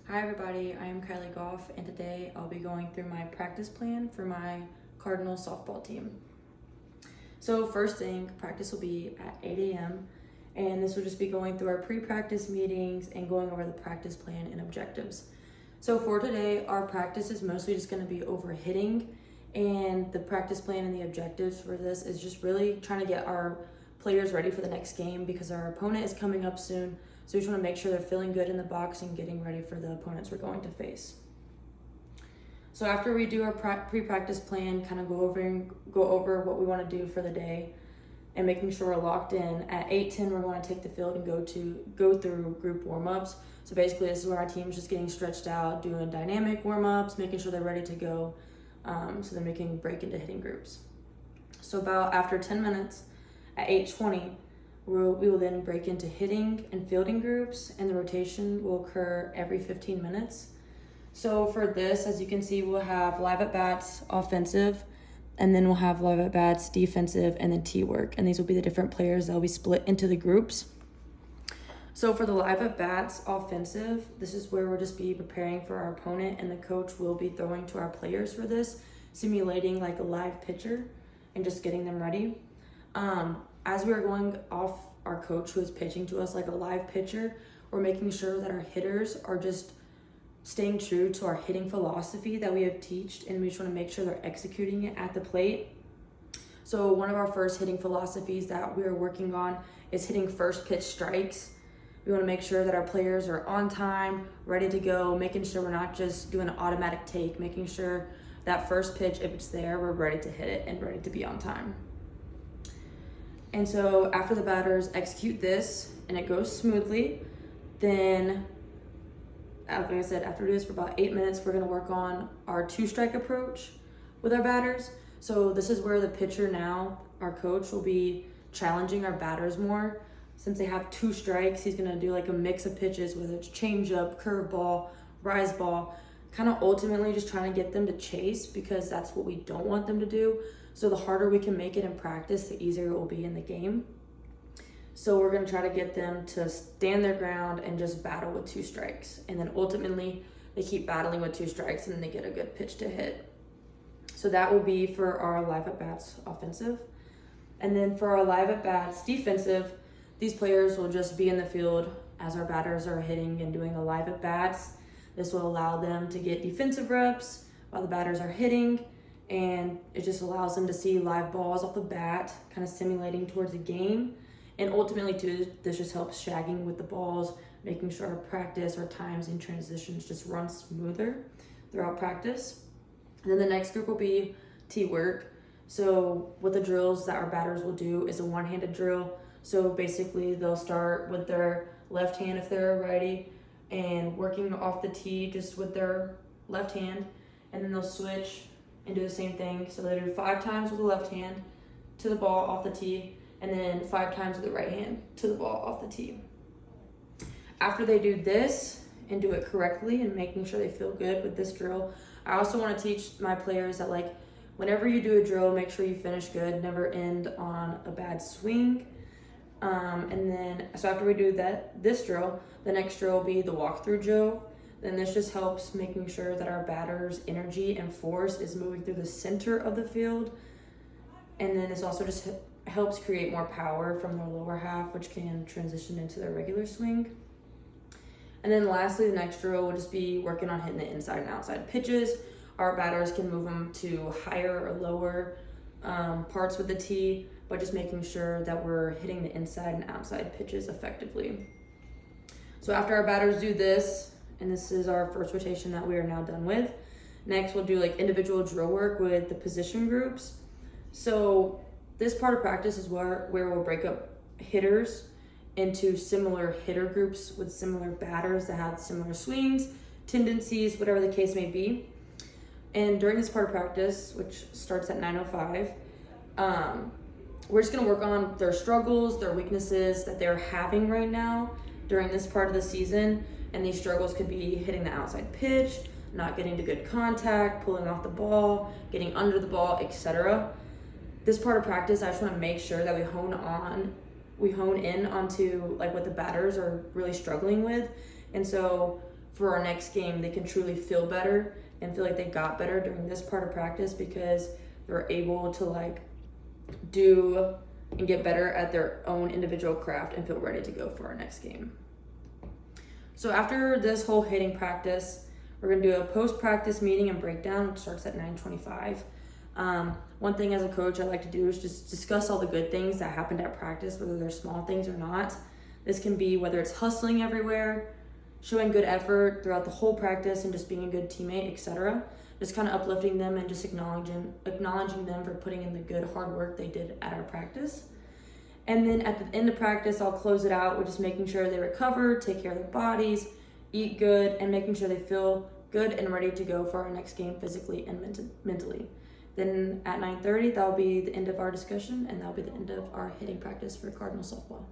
Hi everybody, I am Kylie Goff and today I'll be going through my practice plan for my Cardinals softball team. So first thing, practice will be at 8 a.m. and this will just be going through our pre-practice meetings and going over the practice plan and objectives. So for today, our practice is mostly just going to be over hitting, and the practice plan and the objectives for this is just really trying to get our players ready for the next game because our opponent is coming up soon. So we just want to make sure they're feeling good in the box and getting ready for the opponents we're going to face. So after we do our pre-practice plan, kind of go over what we want to do for the day and making sure we're locked in. At 8:10, we're going to take the field and go through group warm-ups. So basically this is where our team's just getting stretched out, doing dynamic warm-ups, making sure they're ready to go, so then we can break into hitting groups. So about after 10 minutes, at 8:20, we will then break into hitting and fielding groups, and the rotation will occur every 15 minutes. So for this, as you can see, we'll have live at-bats offensive, and then we'll have live at-bats defensive, and then T-work. And these will be the different players that will be split into the groups. So for the live at-bats offensive, this is where we'll just be preparing for our opponent, and the coach will be throwing to our players for this, simulating like a live pitcher and just getting them ready. As we are going off our coach who is pitching to us like a live pitcher, we're making sure that our hitters are just staying true to our hitting philosophy that we have taught, and we just want to make sure they're executing it at the plate. So one of our first hitting philosophies that we are working on is hitting first pitch strikes. We want to make sure that our players are on time, ready to go, making sure we're not just doing an automatic take, making sure that first pitch, if it's there, we're ready to hit it and ready to be on time. And so after the batters execute this and it goes smoothly, then, like I said, after we do this for about 8 minutes, we're gonna work on our two-strike approach with our batters. So this is where the pitcher now, our coach, will be challenging our batters more. Since they have 2 strikes, he's gonna do like a mix of pitches, whether it's changeup, curveball, rise ball, kind of ultimately just trying to get them to chase, because that's what we don't want them to do. So the harder we can make it in practice, the easier it will be in the game. So we're gonna try to get them to stand their ground and just battle with 2 strikes. And then ultimately they keep battling with 2 strikes and then they get a good pitch to hit. So that will be for our live at-bats offensive. And then for our live at-bats defensive, these players will just be in the field as our batters are hitting and doing the live at-bats. This will allow them to get defensive reps while the batters are hitting, and it just allows them to see live balls off the bat, kind of simulating towards the game. And ultimately too, this just helps shagging with the balls, making sure our practice, our times and transitions just run smoother throughout practice. And then the next group will be T-work. So what the drills that our batters will do is a one-handed drill. So basically they'll start with their left hand if they're a righty, and working off the tee just with their left hand, and then they'll switch and do the same thing. So they do 5 times with the left hand to the ball off the tee, and then 5 times with the right hand to the ball off the tee. After they do this and do it correctly and making sure they feel good with this drill, I also want to teach my players that, like, whenever you do a drill, make sure you finish good, never end on a bad swing. And then, so after we do this drill, the next drill will be the walkthrough drill. Then this just helps making sure that our batter's energy and force is moving through the center of the field. And then this also just helps create more power from their lower half, which can transition into their regular swing. And then lastly, the next drill will just be working on hitting the inside and outside pitches. Our batters can move them to higher or lower parts with the tee, but just making sure that we're hitting the inside and outside pitches effectively. So after our batters do this, and this is our first rotation that we are now done with, next we'll do like individual drill work with the position groups. So this part of practice is where we'll break up hitters into similar hitter groups with similar batters that have similar swings, tendencies, whatever the case may be. And during this part of practice, which starts at 9:05, we're just gonna work on their struggles, their weaknesses that they're having right now during this part of the season. And these struggles could be hitting the outside pitch, not getting to good contact, pulling off the ball, getting under the ball, etc. This part of practice, I just want to make sure that we hone in onto like what the batters are really struggling with. And so for our next game, they can truly feel better and feel like they got better during this part of practice because they're able to like do and get better at their own individual craft and feel ready to go for our next game. So after this whole hitting practice, we're gonna do a post-practice meeting and breakdown, which starts at 9:25. One thing as a coach I like to do is just discuss all the good things that happened at practice, whether they're small things or not. This can be whether it's hustling everywhere, showing good effort throughout the whole practice and just being a good teammate, etc. Just kind of uplifting them and just acknowledging them for putting in the good hard work they did at our practice. And then at the end of practice, I'll close it out with just making sure they recover, take care of their bodies, eat good, and making sure they feel good and ready to go for our next game physically and mentally. Then at 9:30, that'll be the end of our discussion, and that'll be the end of our hitting practice for Cardinal softball.